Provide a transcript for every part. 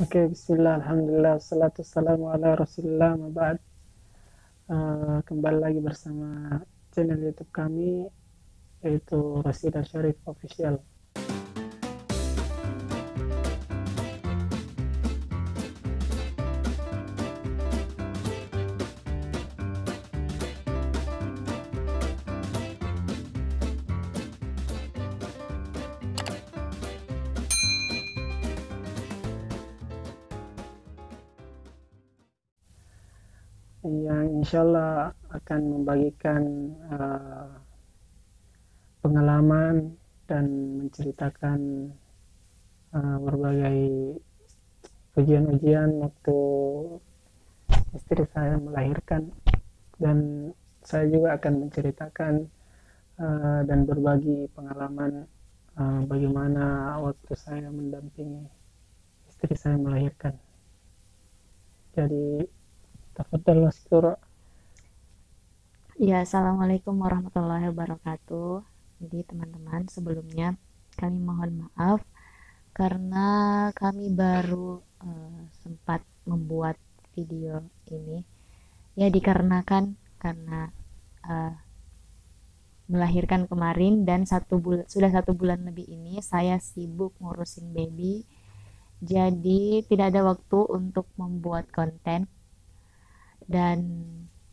Oke, bismillah, alhamdulillah, salatu wassalamu ala rasulillah, mabad. Kembali lagi bersama channel YouTube kami, yaitu Rasida Syarif Official. Yang insya Allah akan membagikan pengalaman dan menceritakan berbagai ujian-ujian waktu istri saya melahirkan, dan saya juga akan menceritakan dan berbagi pengalaman bagaimana waktu saya mendampingi istri saya melahirkan. Jadi, tafadhal maskura. Ya, assalamualaikum warahmatullahi wabarakatuh. Jadi teman-teman, sebelumnya kami mohon maaf karena kami baru sempat membuat video ini. Ya, dikarenakan karena eh, melahirkan kemarin dan sudah 1 bulan lebih ini saya sibuk ngurusin baby. Jadi tidak ada waktu untuk membuat konten, dan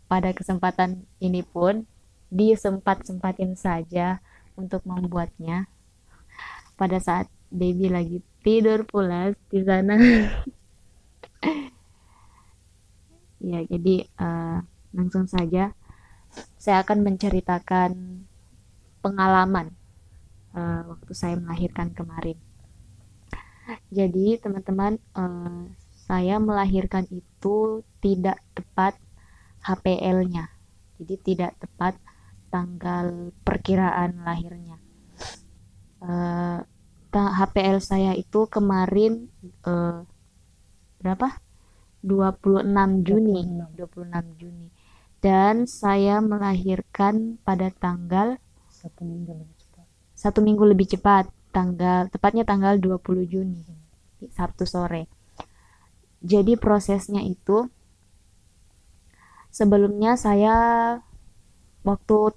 pada kesempatan ini pun disempat-sempatin saja untuk membuatnya pada saat baby lagi tidur pulas di sana. Ya, jadi langsung saja saya akan menceritakan pengalaman waktu saya melahirkan kemarin. Jadi teman-teman, saya melahirkan itu tidak tepat HPL-nya. Jadi tidak tepat tanggal perkiraan lahirnya. Eh, HPL saya itu kemarin eh, berapa? 26 Juni. 26. 26 Juni. Dan saya melahirkan pada tanggal 1 minggu lebih cepat. 1 minggu lebih cepat, tepatnya tanggal 20 Juni, Sabtu sore. Jadi prosesnya itu sebelumnya saya waktu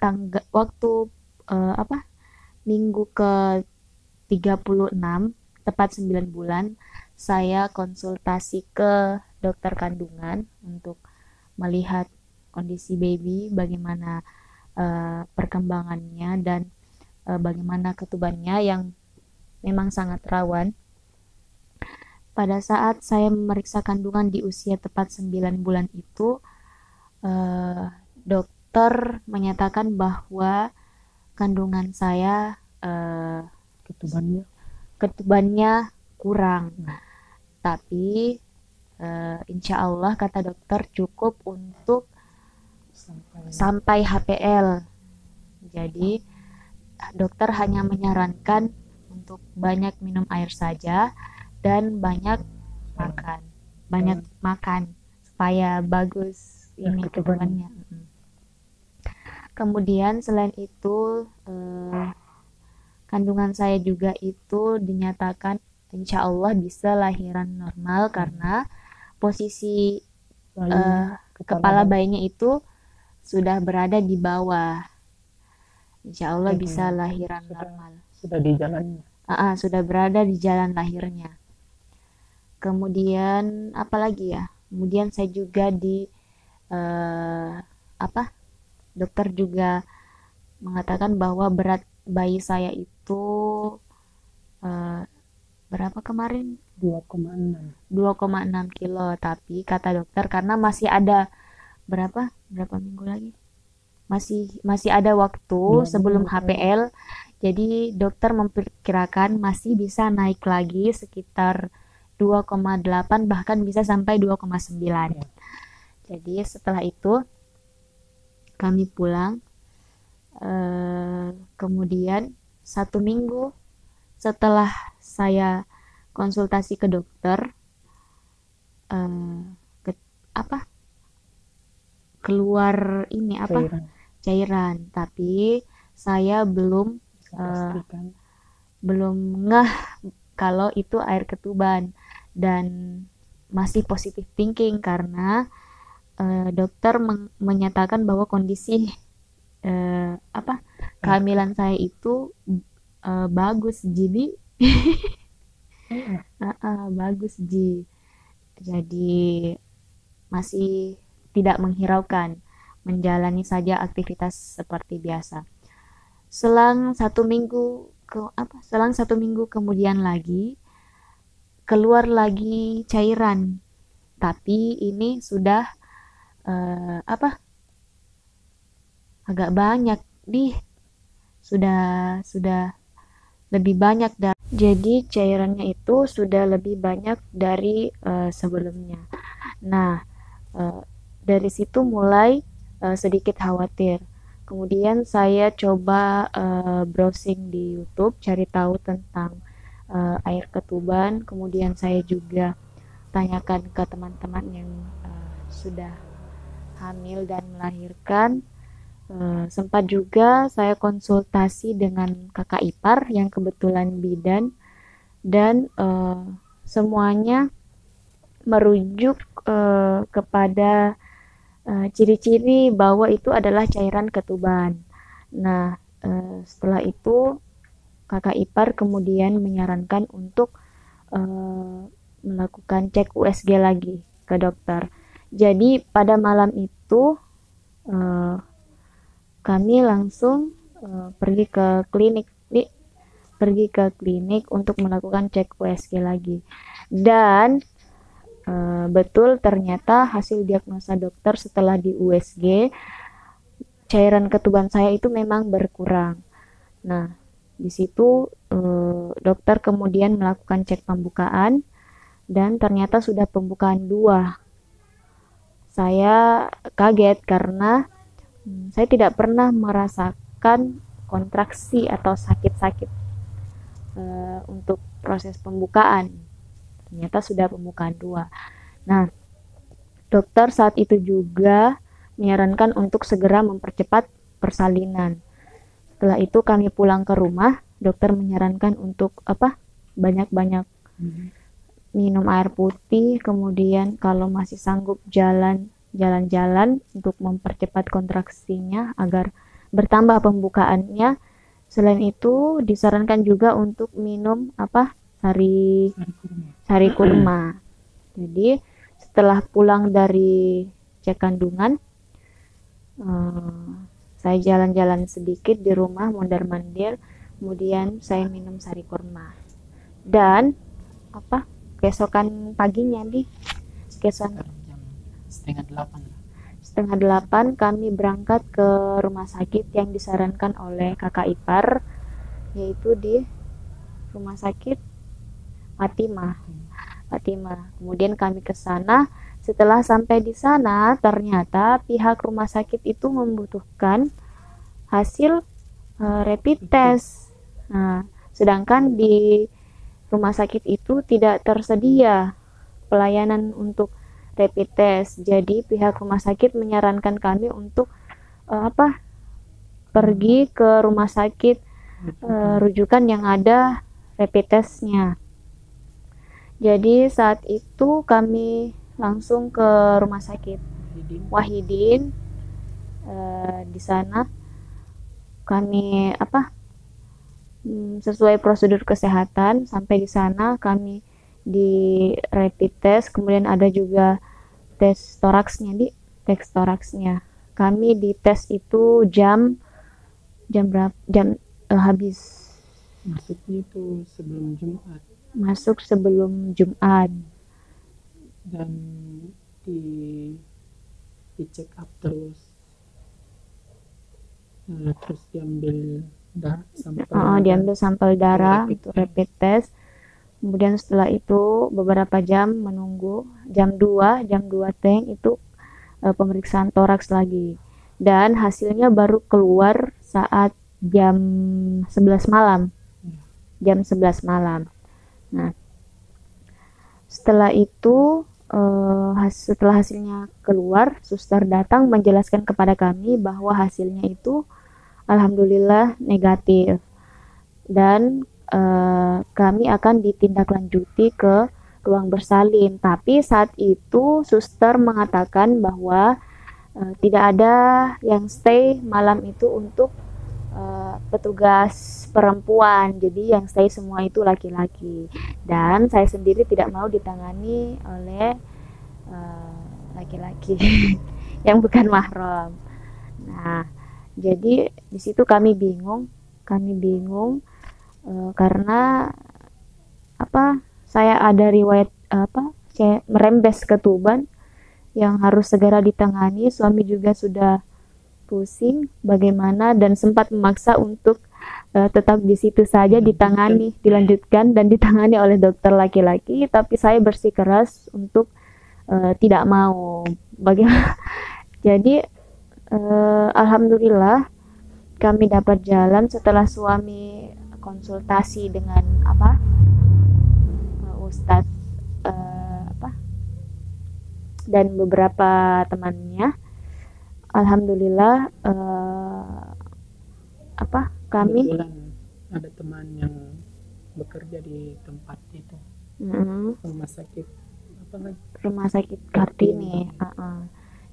apa? Minggu ke 36, tepat 9 bulan, saya konsultasi ke dokter kandungan untuk melihat kondisi baby, bagaimana perkembangannya, dan bagaimana ketubannya yang memang sangat rawan. Pada saat saya memeriksa kandungan di usia tepat 9 bulan itu, eh, dokter menyatakan bahwa kandungan saya Ketubannya ketubannya kurang. Tapi insya Allah kata dokter cukup untuk sampai sampai HPL. Jadi dokter hanya menyarankan untuk banyak minum air saja dan makan, banyak makan supaya bagus ini ketubannya. ketubannya. Kemudian selain itu kandungan saya juga itu dinyatakan insya Allah bisa lahiran normal karena posisi Bayinya, kepala bayi bayinya itu sudah berada di bawah. Insya Allah jadi bisa lahiran sudah normal. sudah di jalannya. Sudah berada di jalan lahirnya. Kemudian apa lagi ya? Kemudian saya juga di eh, apa? Dokter juga mengatakan bahwa berat bayi saya itu eh, berapa kemarin? 2,6. 2,6 kilo. Tapi kata dokter karena masih ada berapa berapa minggu lagi? Masih ada waktu 2 minggu sebelum kayaknya. HPL. Jadi dokter memperkirakan masih bisa naik lagi sekitar 2,8, bahkan bisa sampai 2,9. Ya. Jadi setelah itu kami pulang, kemudian 1 minggu setelah saya konsultasi ke dokter, eh, ke, apa keluar ini apa Cairan cairan, tapi saya belum bisa eh, pastikan. belum ngeh kalau itu air ketuban. dan masih positive thinking karena dokter menyatakan bahwa kondisi kehamilan saya itu bagus, jadi bagus Ji. Jadi masih tidak menghiraukan, menjalani saja aktivitas seperti biasa. Selang satu minggu kemudian lagi keluar lagi cairan, tapi ini sudah agak banyak sudah lebih banyak jadi cairannya itu sudah lebih banyak dari sebelumnya. Nah, dari situ mulai sedikit khawatir. Kemudian saya coba browsing di YouTube, cari tahu tentang air ketuban. Kemudian saya juga tanyakan ke teman-teman yang sudah hamil dan melahirkan. Sempat juga saya konsultasi dengan kakak ipar yang kebetulan bidan, dan semuanya merujuk kepada ciri-ciri bahwa itu adalah cairan ketuban. Nah, setelah itu kakak ipar kemudian menyarankan untuk melakukan cek USG lagi ke dokter. Jadi pada malam itu kami langsung pergi ke klinik untuk melakukan cek USG lagi. Dan betul ternyata hasil diagnosa dokter setelah di USG, cairan ketuban saya itu memang berkurang. Nah, di situ dokter kemudian melakukan cek pembukaan dan ternyata sudah pembukaan 2. Saya kaget karena saya tidak pernah merasakan kontraksi atau sakit-sakit untuk proses pembukaan. Ternyata sudah pembukaan 2. Nah, dokter saat itu juga menyarankan untuk segera mempercepat persalinan. Setelah itu kami pulang ke rumah, dokter menyarankan untuk banyak-banyak minum air putih, kemudian kalau masih sanggup jalan-jalan untuk mempercepat kontraksinya agar bertambah pembukaannya. Selain itu disarankan juga untuk minum sari kurma. Jadi setelah pulang dari cek kandungan, saya jalan-jalan sedikit di rumah, mondar-mandir, kemudian saya minum sari kurma. Dan keesokan paginya setengah 8 kami berangkat ke rumah sakit yang disarankan oleh kakak ipar, yaitu di rumah sakit Fatimah. Kemudian kami ke sana. Setelah sampai di sana, ternyata pihak rumah sakit itu membutuhkan hasil rapid test. Nah, sedangkan di rumah sakit itu tidak tersedia pelayanan untuk rapid test. Jadi pihak rumah sakit menyarankan kami untuk pergi ke rumah sakit rujukan yang ada rapid testnya. Jadi saat itu kami langsung ke rumah sakit Wahidin. Di sana kami sesuai prosedur kesehatan. Sampai di sana kami di rapid test, kemudian ada juga tes toraksnya. Kami di tes itu jam habis. Masuknya itu Masuk sebelum Jumat. Dan di check up terus diambil sampel darah untuk rapid test. Kemudian setelah itu beberapa jam menunggu, jam 2 teng itu pemeriksaan toraks lagi, dan hasilnya baru keluar saat jam 11 malam. Nah, setelah itu setelah hasilnya keluar, suster datang menjelaskan kepada kami bahwa hasilnya itu alhamdulillah negatif, dan kami akan ditindaklanjuti ke ruang bersalin. Tapi saat itu suster mengatakan bahwa tidak ada yang stay malam itu untuk petugas perempuan, jadi yang stay semua itu laki-laki, dan saya sendiri tidak mau ditangani oleh laki-laki yang bukan mahram. Nah, jadi di situ kami bingung karena apa, saya ada riwayat saya merembes ketuban yang harus segera ditangani. Suami juga sudah pusing bagaimana dan sempat memaksa untuk tetap di situ saja dilanjutkan dan ditangani oleh dokter laki-laki, tapi saya bersikeras untuk tidak mau. Bagaimana? Jadi alhamdulillah kami dapat jalan setelah suami konsultasi dengan Ustadz dan beberapa temannya. Alhamdulillah kami kebetulan ada teman yang bekerja di tempat itu, rumah sakit Kartini.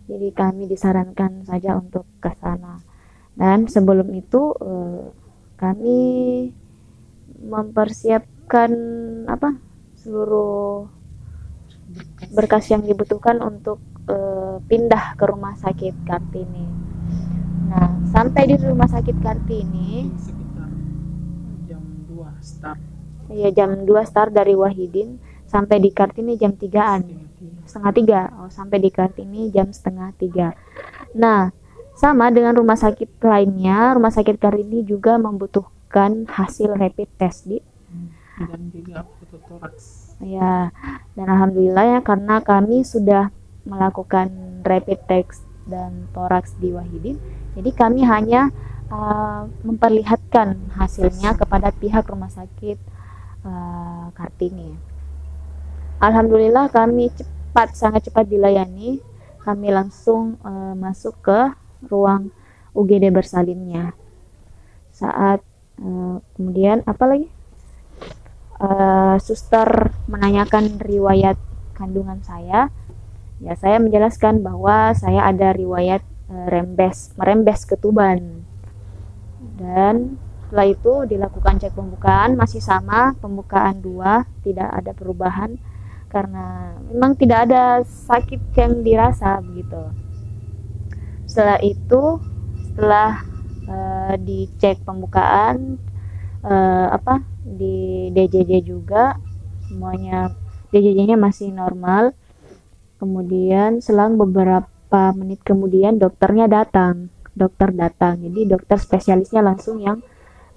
Jadi kami disarankan saja untuk ke sana, dan sebelum itu kami mempersiapkan seluruh berkas yang dibutuhkan untuk pindah ke rumah sakit Kartini. Nah, sampai di rumah sakit Kartini sekitar jam 2 start. Iya, jam 2 start dari Wahidin, sampai di Kartini jam 3-an. Setengah 3. Oh, sampai di Kartini jam setengah 3. Nah, sama dengan rumah sakit lainnya, rumah sakit Kartini juga membutuhkan hasil rapid test dan juga fototoraks. Ya, dan alhamdulillah ya, karena kami sudah melakukan rapid test dan toraks di Wahidin, jadi kami hanya memperlihatkan hasilnya kepada pihak rumah sakit Kartini. Alhamdulillah kami sangat cepat dilayani. Kami langsung masuk ke ruang UGD bersalinnya. Saat kemudian suster menanyakan riwayat kandungan saya, ya saya menjelaskan bahwa saya ada riwayat merembes ketuban. Dan setelah itu dilakukan cek pembukaan, masih sama, pembukaan 2, tidak ada perubahan karena memang tidak ada sakit yang dirasa begitu. Setelah itu, setelah dicek pembukaan di DJJ juga, semuanya DJJ-nya masih normal. Kemudian selang beberapa menit kemudian dokter datang. Jadi dokter spesialisnya langsung yang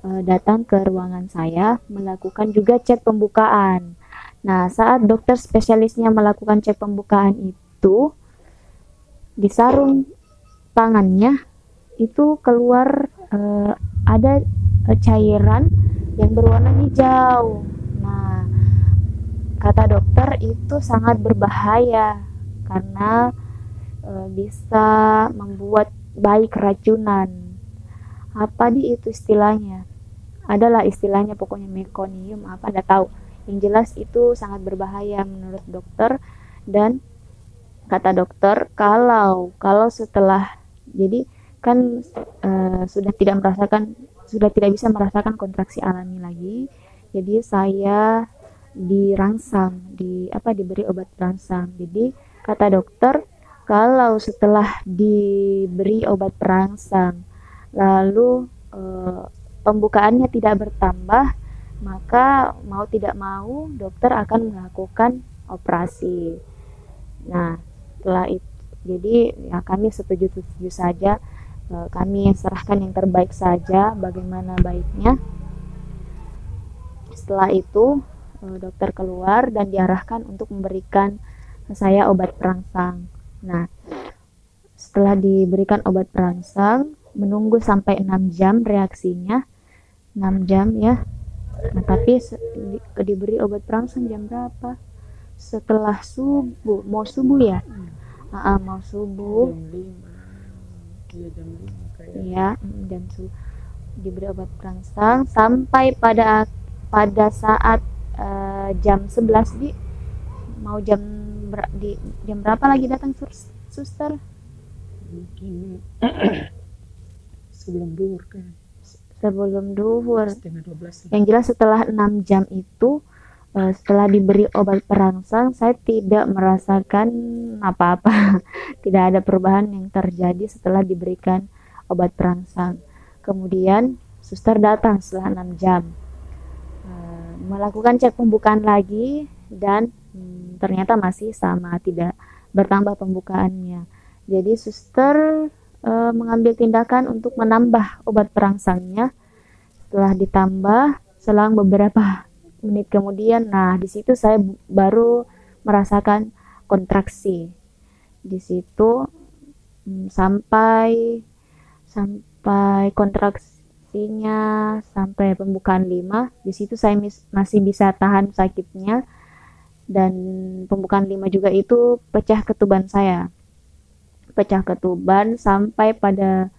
datang ke ruangan saya melakukan juga cek pembukaan. Nah, saat dokter spesialisnya melakukan cek pembukaan itu, di sarung tangannya itu keluar ada cairan yang berwarna hijau. Nah, kata dokter itu sangat berbahaya karena bisa membuat bayi keracunan. Apa itu istilahnya? Adalah istilahnya pokoknya mekonium, enggak tahu. Yang jelas itu sangat berbahaya menurut dokter, dan kata dokter kalau setelah, jadi kan sudah tidak bisa merasakan kontraksi alami lagi. Jadi saya diberi obat perangsang. Jadi kata dokter kalau setelah diberi obat perangsang lalu pembukaannya tidak bertambah, maka mau tidak mau dokter akan melakukan operasi. Nah, setelah itu, jadi ya kami setuju saja, kami serahkan yang terbaik saja bagaimana baiknya. Setelah itu dokter keluar dan diarahkan untuk memberikan saya obat perangsang. Nah, setelah diberikan obat perangsang, menunggu sampai 6 jam reaksinya. 6 jam ya. Nah, tapi diberi obat perangsang jam berapa? Setelah subuh, mau subuh ya? Mau subuh. Iya, jam subuh. Diberi obat perangsang sampai pada saat jam 11 mau jam berapa lagi datang suster? Mungkin sebelum duhur kan, Sebelum duhur. setengah 12 Yang jelas setelah 6 jam itu, setelah diberi obat perangsang, saya tidak merasakan apa-apa. Tidak ada perubahan yang terjadi setelah diberikan obat perangsang. Kemudian suster datang setelah 6 jam, melakukan cek pembukaan lagi, dan ternyata masih sama, tidak bertambah pembukaannya. Jadi suster mengambil tindakan untuk menambah obat perangsangnya. Setelah ditambah, selang beberapa menit kemudian, nah di situ saya baru merasakan kontraksi. Di situ sampai kontraksinya sampai pembukaan 5, di situ saya masih bisa tahan sakitnya, dan pembukaan 5 juga itu pecah ketuban saya. Pecah ketuban sampai pada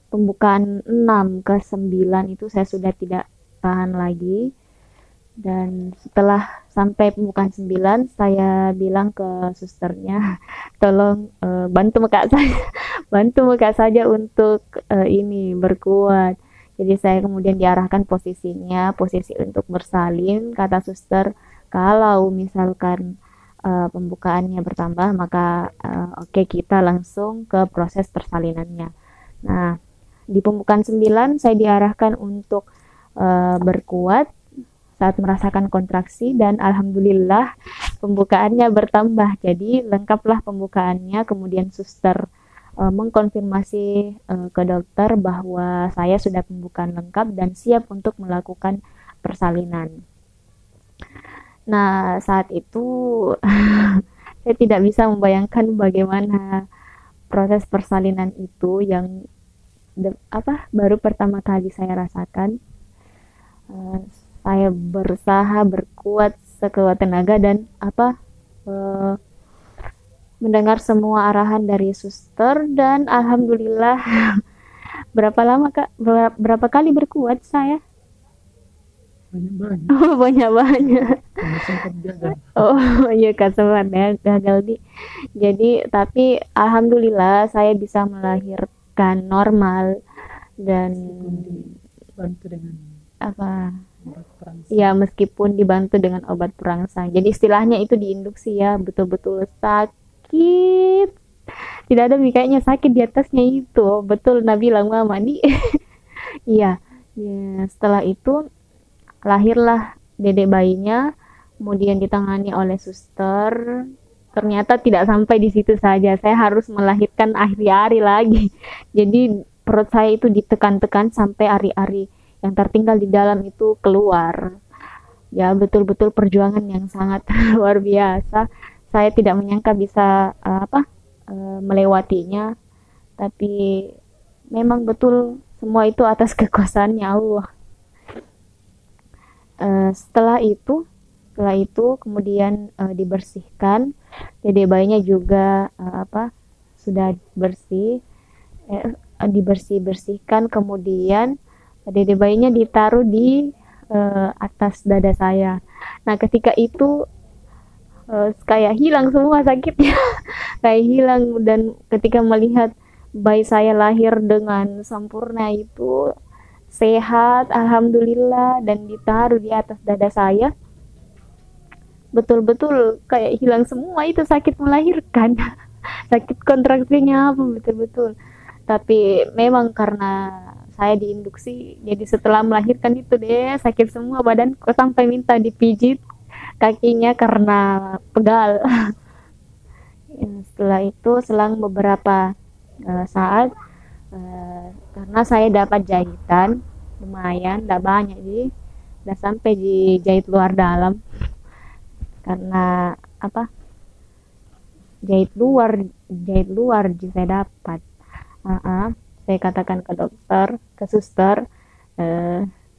pembukaan 6 ke 9 itu saya sudah tidak tahan lagi. Dan setelah sampai pembukaan 9, saya bilang ke susternya, tolong bantu muka saja untuk ini berkuat. Jadi saya kemudian diarahkan posisi untuk bersalin. Kata suster, kalau misalkan pembukaannya bertambah, maka oke, kita langsung ke proses persalinannya. Nah, di pembukaan 9 saya diarahkan untuk berkuat saat merasakan kontraksi, dan alhamdulillah pembukaannya bertambah. Jadi lengkaplah pembukaannya. Kemudian suster mengkonfirmasi ke dokter bahwa saya sudah pembukaan lengkap dan siap untuk melakukan persalinan. Nah, saat itu saya tidak bisa membayangkan bagaimana proses persalinan itu yang baru pertama kali saya rasakan. Saya berusaha berkuat sekuat tenaga dan mendengar semua arahan dari suster, dan alhamdulillah berapa lama Kak? Berapa kali berkuat saya? Banyak. Oh iya Kak, sempat ya gagal jadi tapi alhamdulillah saya bisa melahirkan normal, dan bantu dengan obat perangsang. Ya, meskipun dibantu dengan obat perangsang. Jadi istilahnya itu diinduksi ya, betul-betul sakit. Tidak ada kayaknya sakit di atasnya itu. Betul Nabi bilang mama nih. Iya. Ya, setelah itu lahirlah dedek bayinya, kemudian ditangani oleh suster. Ternyata tidak sampai di situ saja, saya harus melahirkan ari-ari lagi. Jadi perut saya itu ditekan-tekan sampai ari-ari yang tertinggal di dalam itu keluar. Ya, betul-betul perjuangan yang sangat luar biasa. Saya tidak menyangka bisa melewatinya, tapi memang betul semua itu atas kekuasaannya Allah. Setelah itu kemudian dibersihkan, dede bayinya juga sudah bersih, dibersihkan, kemudian dede bayinya ditaruh di atas dada saya. Nah, ketika itu kayak hilang semua sakitnya, kayak hilang. Dan ketika melihat bayi saya lahir dengan sempurna itu, sehat alhamdulillah, dan ditaruh di atas dada saya, betul-betul kayak hilang semua itu sakit melahirkan. Sakit kontraksinya betul-betul. Tapi memang karena saya diinduksi, jadi setelah melahirkan itu deh sakit semua badan, sampai minta dipijit kakinya karena pegal. Setelah itu selang beberapa saat, karena saya dapat jahitan lumayan, tidak banyak, jadi tidak sampai dijahit luar dalam, karena jahit luar saya dapat. Saya katakan ke dokter, ke suster,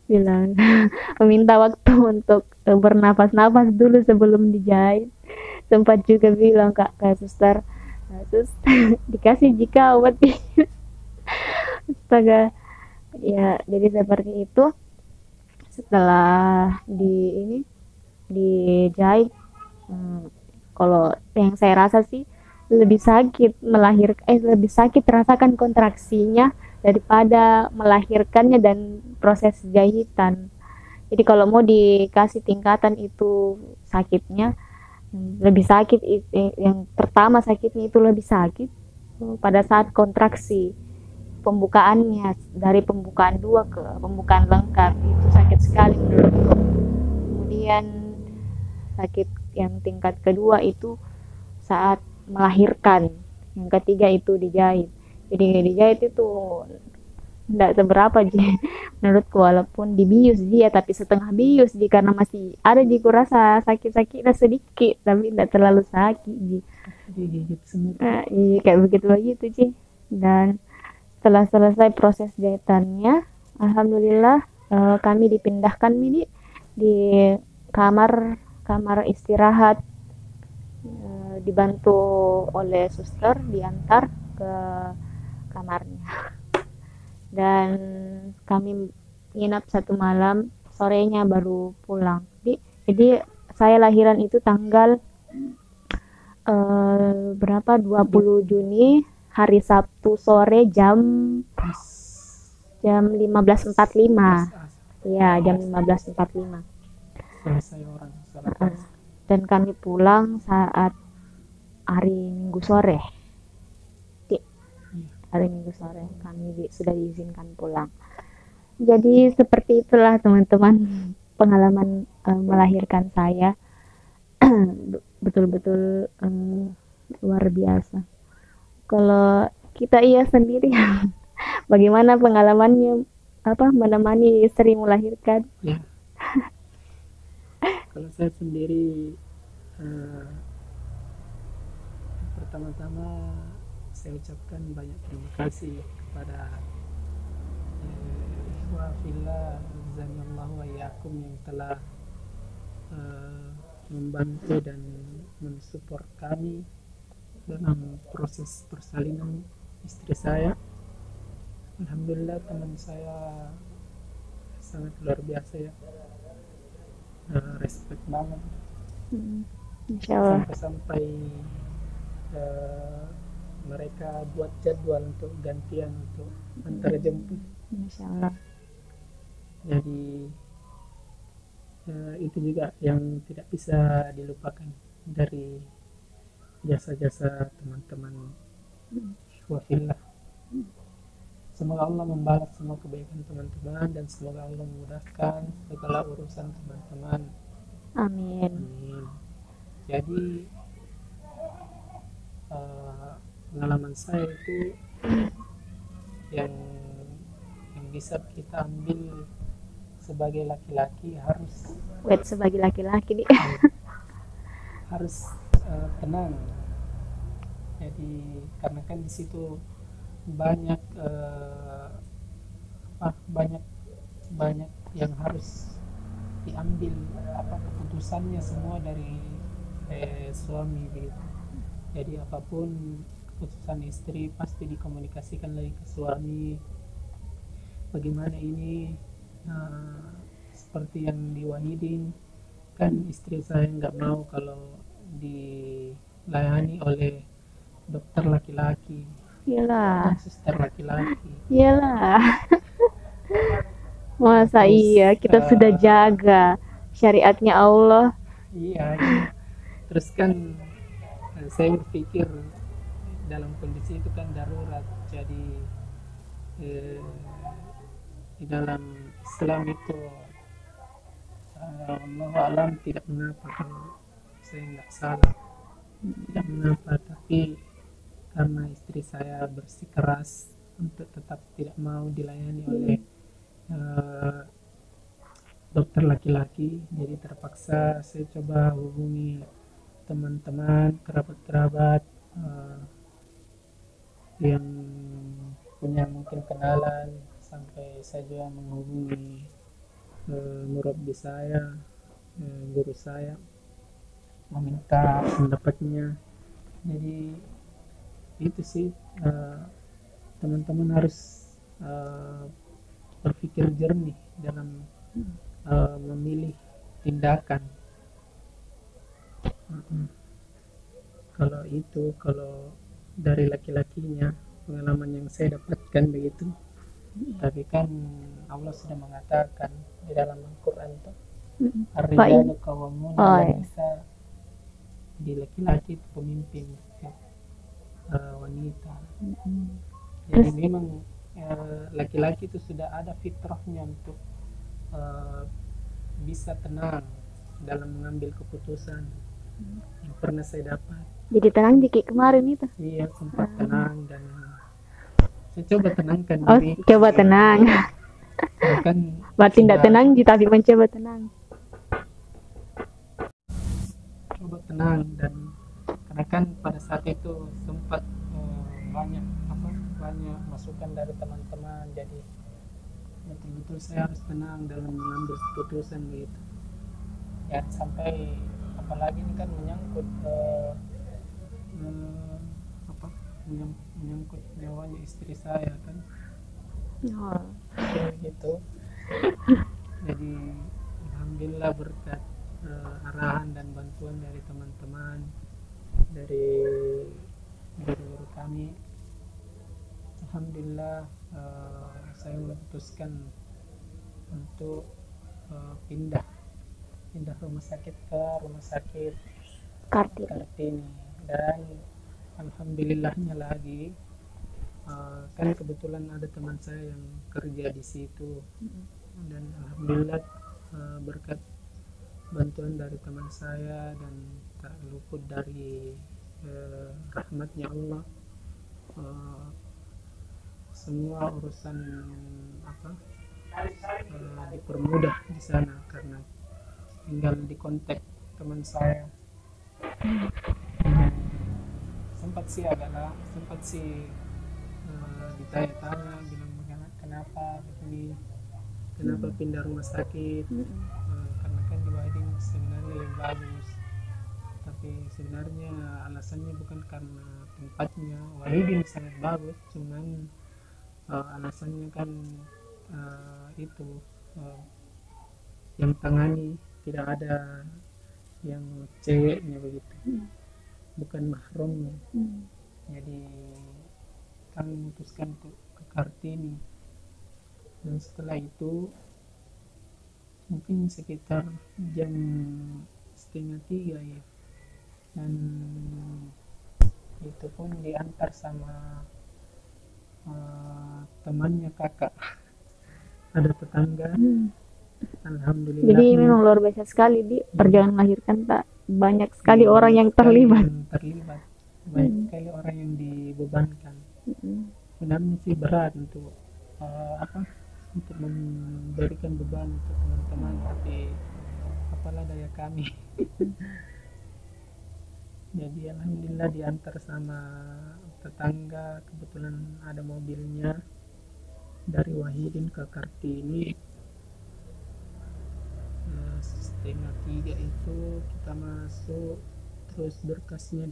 bilang meminta waktu untuk bernafas-nafas dulu sebelum dijahit. Sempat juga bilang ke suster, dikasih jika obat. Astaga. Ya, jadi seperti itu. Setelah dijahit Kalau yang saya rasa sih lebih sakit lebih sakit rasakan kontraksinya daripada melahirkannya dan proses jahitan. Jadi kalau mau dikasih tingkatan itu sakitnya, lebih sakit yang pertama sakitnya itu lebih sakit pada saat kontraksi pembukaannya, dari pembukaan 2 ke pembukaan lengkap itu sakit sekali menurutku. Kemudian sakit yang tingkat kedua itu saat melahirkan, yang ketiga itu dijahit. Jadi dijahit itu tidak seberapa menurutku, walaupun dibius dia tapi setengah bius karena masih ada rasa sakit-sakitnya sedikit tapi tidak terlalu sakit digigit semut. Kayak begitu Ji. Dan setelah selesai proses jahitannya, alhamdulillah kami dipindahkan di kamar istirahat, dibantu oleh suster, diantar ke kamarnya dan kami nginap 1 malam, sorenya baru pulang. Jadi saya lahiran itu tanggal berapa 20 Juni, hari Sabtu sore jam 15.45. Ya, jam 15.45. Selesai orang sholat. Dan kami pulang saat hari Minggu sore. Hari Minggu sore kami sudah diizinkan pulang. Jadi seperti itulah teman-teman pengalaman melahirkan saya. Betul-betul luar biasa. Kalau kita sendiri bagaimana pengalamannya menemani istri melahirkan? Ya. Kalau saya sendiri pertama-tama saya ucapkan banyak terima kasih kepada ikhwah fillah azanillahu wa iyyakum yang telah membantu dan mensupport kami dalam proses persalinan istri saya. Alhamdulillah teman saya sangat luar biasa ya, respect banget. Insyaallah. Sampai mereka buat jadwal untuk gantian untuk antar jemput. Insyaallah. Jadi itu juga yang tidak bisa dilupakan dari jasa-jasa teman-teman ikhwafillah. Semoga Allah membalas semua kebaikan teman-teman dan semoga Allah memudahkan segala urusan teman-teman. Amin. Amin. Jadi pengalaman saya itu yang bisa kita ambil sebagai laki-laki sebagai laki-laki nih harus tenang. Jadi karena kan di situ banyak banyak yang harus diambil keputusannya semua dari suami begitu. Jadi apapun keputusan istri pasti dikomunikasikan lagi ke suami. Bagaimana ini seperti yang diwahidin kan, istri saya nggak mau kalau dilayani oleh dokter laki-laki, iyalah suster laki-laki. Iyalah. Masa iya kita sudah jaga syariatnya Allah. Iya. Terus kan saya berpikir dalam kondisi itu kan darurat. Jadi di dalam Islam itu Allah alam tidak mengapa kalau saya nggak salah, tidak mengapa, tapi karena istri saya bersikeras untuk tetap tidak mau dilayani oleh dokter laki-laki, jadi terpaksa saya coba hubungi teman-teman, kerabat-kerabat yang punya mungkin kenalan, sampai saya juga menghubungi murabbi saya, guru saya, meminta pendapatnya. Jadi itu sih, teman-teman harus berpikir jernih dalam memilih tindakan. Mm-mm. Kalau dari laki-lakinya pengalaman yang saya dapatkan begitu, tapi kan Allah sudah mengatakan di dalam Al-Quran tuh Fa'in. ar-rijalu qawwamuna Oh 'alan ya. nisa, di laki-laki itu pemimpin wanita. Jadi Terus memang laki-laki itu sudah ada fitrahnya untuk eh, bisa tenang dalam mengambil keputusan yang pernah saya dapat. jadi tenang dikit kemarin itu. Iya, sempat tenang dan saya coba tenangkan Oh, diri. coba tenang. Bahkan Berarti tidak sudah tenang, tapi mencoba tenang. coba tenang, dan karena kan pada saat itu sempat banyak masukan dari teman-teman, jadi betul-betul saya harus tenang dalam mengambil keputusan begitu. Ya sampai apalagi ini kan menyangkut eh, apa menyangkut nyawanya istri saya kan, Oh. gitu. Jadi alhamdulillah berkat arahan dan bantuan dari teman-teman, dari guru-guru kami, alhamdulillah saya memutuskan untuk pindah rumah sakit ke rumah sakit Kartini. Kartini. Dan alhamdulillahnya lagi kan kebetulan ada teman saya yang kerja di situ, dan alhamdulillah berkat bantuan dari teman saya dan tak luput dari rahmatnya Allah, eh, semua urusan apa dipermudah di sana karena tinggal di kontak teman saya. Dan sempat sih ditanya-tanya, bilang kenapa begini, kenapa pindah rumah sakit. Karena kan di Wading sebenarnya lebih bagus, tapi sebenarnya alasannya bukan karena tempatnya. Wading sangat bagus, cuman alasannya kan itu yang tangani tidak ada yang ceweknya begitu, bukan mahramnya. Jadi kami memutuskan untuk ke Kartini, dan setelah itu mungkin sekitar jam 2:30 ya, dan itu pun diantar sama temannya kakak, ada tetangga. Alhamdulillah. Jadi memang luar biasa sekali di perjalanan melahirkan, tak banyak sekali orang yang terlibat. Banyak sekali orang yang dibebankan. Sebenarnya sih berat untuk untuk memberikan beban untuk teman-teman, tapi apalah daya kami. Jadi alhamdulillah diantar sama tetangga, kebetulan ada mobilnya dari Wahidin ke Kartini. 2:30 itu kita masuk, terus berkasnya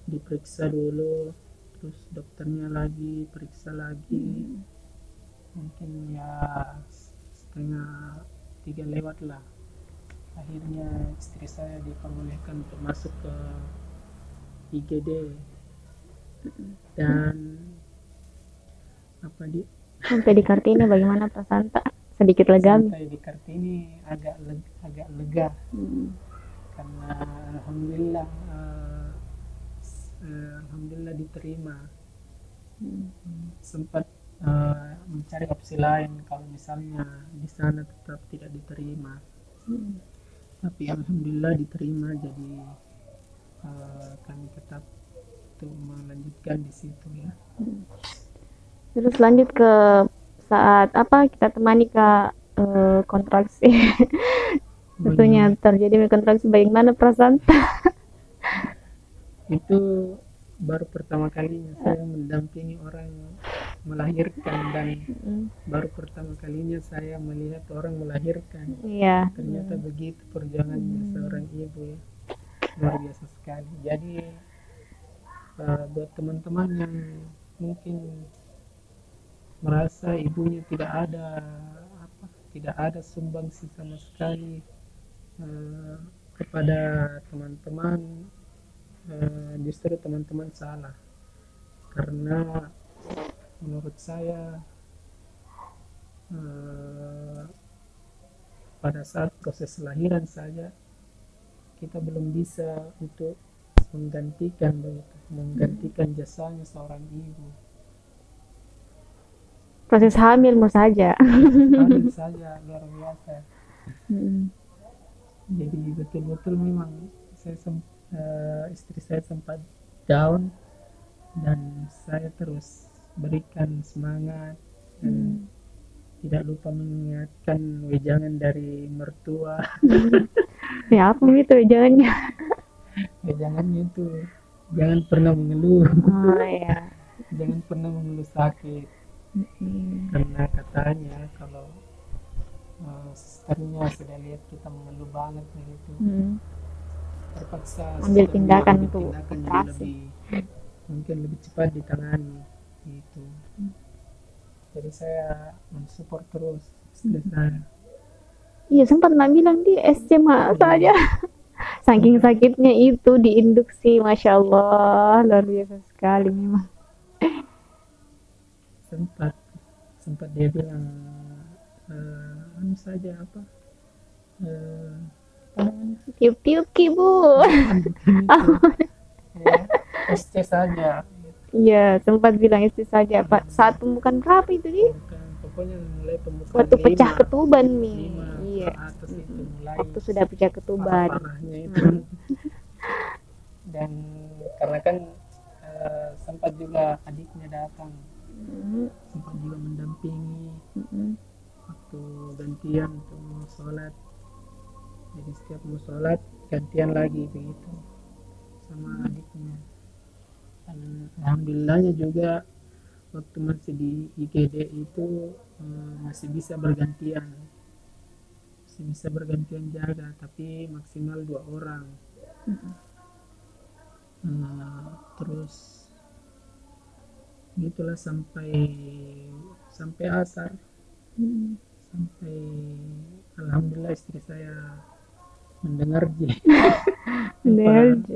diperiksa dulu, terus dokternya lagi periksa lagi. Mungkin ya 2:30 lewat lah, akhirnya istri saya diperbolehkan untuk masuk ke IGD. Dan Sampai di Kartini bagaimana perasaan tak? Sedikit lega. sampai di Kartini agak lega, karena alhamdulillah diterima. Sempat mencari opsi lain kalau misalnya di sana tetap tidak diterima, tapi alhamdulillah diterima. Jadi kami tetap untuk melanjutkan di situ ya. Terus lanjut ke saat apa kita temani Kak kontraksi. Tentunya terjadi kontraksi, bagaimana perasaan? Itu baru pertama kalinya saya mendampingi orang melahirkan, dan baru pertama kalinya saya melihat orang melahirkan. Iya. Ternyata begitu perjuangannya seorang ibu ya, luar biasa sekali. Jadi buat teman-teman yang mungkin merasa ibunya tidak ada sumbangsi sama sekali, kepada teman-teman, justru teman-teman salah, karena menurut saya pada saat proses lahiran saja kita belum bisa untuk menggantikan jasanya seorang ibu. Proses hamilmu saja. Hamil saja luar biasa. Mm. Jadi betul-betul memang istri saya sempat down, dan saya terus berikan semangat dan tidak lupa mengingatkan wejangan dari mertua. Ya apa itu jangannya? Wejangannya itu jangan pernah mengeluh, Oh ya. jangan pernah mengeluh sakit, karena katanya kalau susternya sudah lihat kita mengeluh banget begitu, terpaksa Ambil suster tindakan mengambil untuk tindakan jadi operasi. mungkin lebih cepat ditangani gitu. Jadi saya mensupport terus istri saya. Iya sempat nak bilang di SMA saja. Saking sakitnya itu diinduksi, masya Allah, luar biasa sekali memang. sempat dia bilang anu saja apa namanya, Tiup-tiup ki bu. bukan itu, ya, SC saja. Iya sempat bilang istri saja Pak. Saat pembukaan berapa itu di? Bukan, pokoknya mulai pembukaan Waktu pecah 5 ketuban nih. 5 Iya. ke atas itu mulai Waktu sudah pecah ketuban. parah-parahnya itu. Dan karena kan sempat juga adiknya datang, sempat juga mendampingi waktu gantian untuk mau sholat. Jadi setiap mau sholat gantian lagi begitu sama adiknya. Dan alhamdulillahnya juga waktu masih di IGD itu masih bisa bergantian jaga, tapi maksimal 2 orang. Terus gitulah sampai asar, sampai alhamdulillah istri saya mendengar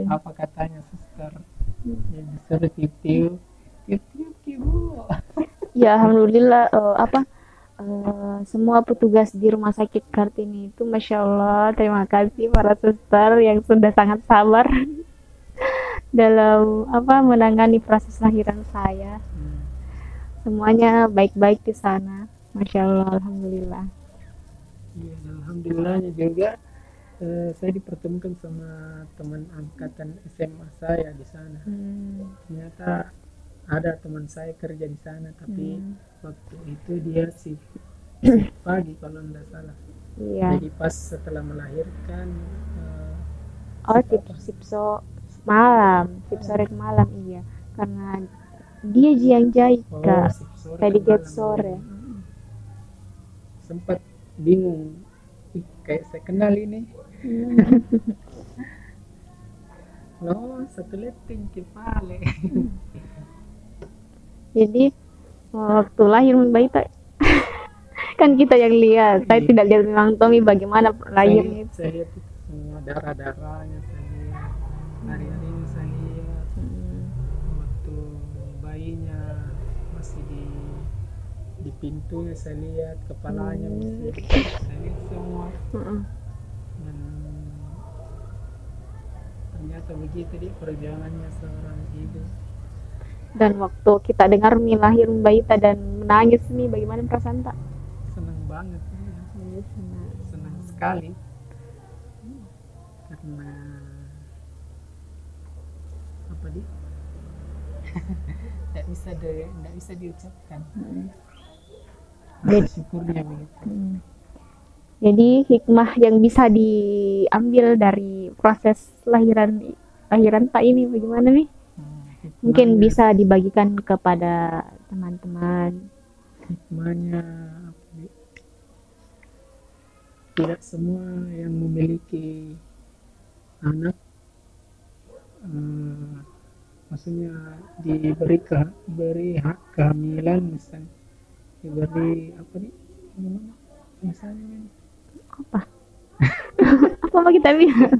apa katanya suster, ya disuruh tiup ibu. Ya alhamdulillah semua petugas di rumah sakit Kartini itu masya Allah, terima kasih para suster yang sudah sangat sabar dalam menangani proses lahiran saya. Semuanya baik-baik di sana, masya Allah, alhamdulillah. Iya, alhamdulillahnya juga saya dipertemukan sama teman angkatan SMA saya di sana. Ternyata ada teman saya kerja di sana, tapi waktu itu dia shift pagi kalau tidak salah. Iya. Jadi pas setelah melahirkan shift malam, shift sore ke malam, iya. Karena dia yang jahit Kak. Tadi jahit sore. Sempat bingung, kayak saya kenal ini. No, satu letting kepala. Jadi waktu lahir bayi kan kita yang lihat, saya tidak lihat memang Tommy bagaimana lahirnya. Saya lihat semua darah-darahnya, saya lihat hari-hari ini, saya lihat waktu bayinya masih di pintunya, saya lihat kepalanya masih, saya lihat semua. Dan ternyata begitu dia perjuangannya seorang ibu. Dan waktu kita dengar nih lahir bayi dan menangis nih, bagaimana perasaan tak? Senang banget ya. Senang sekali, karena apa di tidak bisa diucapkan rasa syukurnya begitu. Jadi hikmah yang bisa diambil dari proses lahiran tak ini bagaimana nih? Mungkin bisa dibagikan kepada teman-teman. Hikmahnya tidak semua yang memiliki anak maksudnya diberi hak kehamilan, misalnya diberi apa nih gimana misalnya Apa kita bilang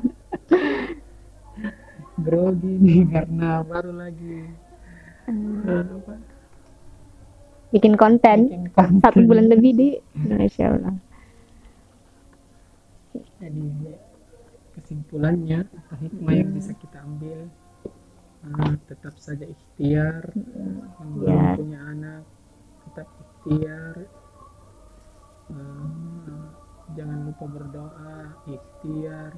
grogi nih karena baru lagi apa, Bikin konten bikin konten. 1 bulan lebih di Indonesia ulang. Jadi kesimpulannya atau hikmah yang bisa kita ambil, tetap saja ikhtiar, yang belum Ya. punya anak tetap ikhtiar, jangan lupa berdoa, ikhtiar,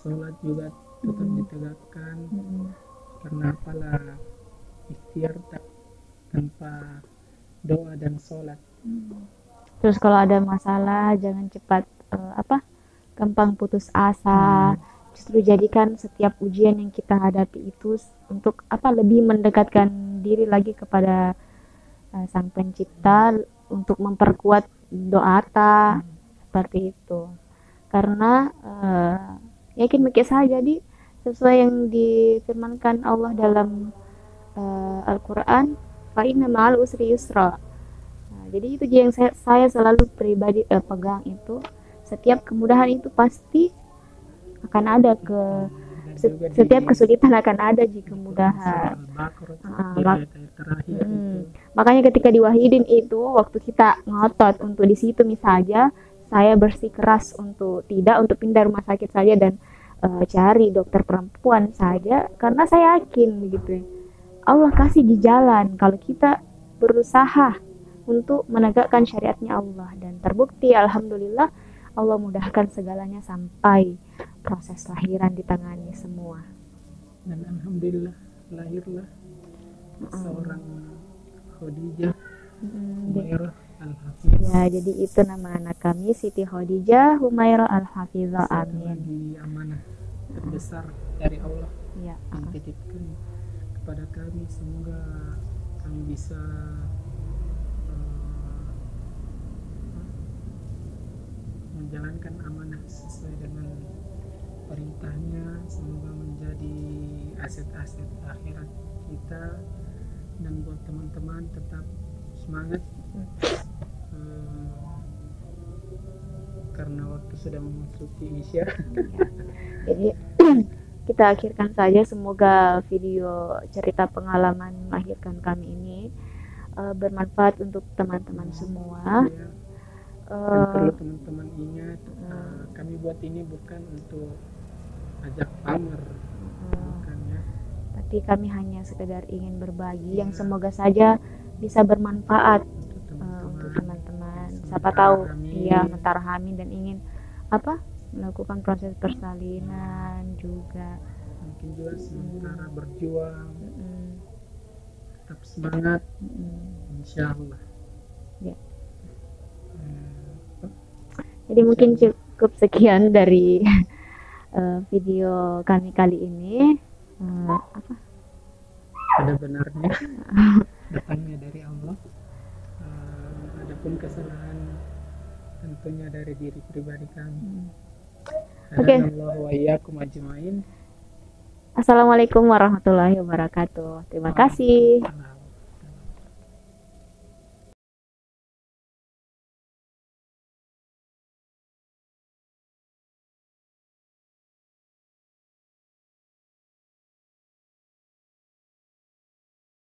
sholat juga tetap ditegakkan, karena apalah ikhtiar tanpa doa dan sholat. Terus kalau ada masalah jangan cepat gampang putus asa. Justru jadikan setiap ujian yang kita hadapi itu untuk lebih mendekatkan diri lagi kepada Sang Pencipta, untuk memperkuat doa seperti itu. Karena yakin mikir saja sesuai yang difirmankan Allah dalam Al-Quran, fa inna ma'al usri yusra. Jadi itu yang saya selalu pribadi pegang itu, setiap kemudahan itu pasti akan ada setiap kesulitan akan ada kemudahan. Makanya ketika diwahyidin itu, waktu kita ngotot untuk di situ misalnya, saya bersikeras untuk tidak untuk pindah rumah sakit saja dan cari dokter perempuan saja, karena saya yakin begitu. Allah kasih di jalan kalau kita berusaha untuk menegakkan syariatnya Allah, dan terbukti alhamdulillah Allah mudahkan segalanya sampai proses lahiran ditangani semua. Dan alhamdulillah lahirlah seorang Khadijah Humairah Al-Hafizah. Ya, jadi itu nama anak kami, Siti Khadijah Humairah Al-Hafizah. Amin. Lagi amanah terbesar dari Allah Ya. yang titipkan kepada kami. Semoga kami bisa menjalankan amanah sesuai dengan perintahnya. Semoga menjadi aset-aset akhirat kita. Dan buat teman-teman tetap semangat, karena waktu sudah memasuki isya. Jadi kita akhirkan saja, semoga video cerita pengalaman melahirkan kami ini bermanfaat untuk teman-teman semua. Dan perlu teman-teman ingat, kami buat ini bukan untuk ajak pamer, bukan ya. Tapi kami hanya sekedar ingin berbagi yang semoga saja bisa bermanfaat untuk teman-teman. Siapa tahu mentara hamil dan ingin melakukan proses persalinan juga. Mungkin juga sementara berjuang, tetap semangat, insya Allah. Ya. Jadi mungkin cukup sekian dari video kami kali ini. Ada benarnya datangnya dari Allah. Adapun kesalahan tentunya dari diri pribadi kami. Hadanallahu wa iyyakum ajmain. Assalamualaikum warahmatullahi wabarakatuh. Terima kasih.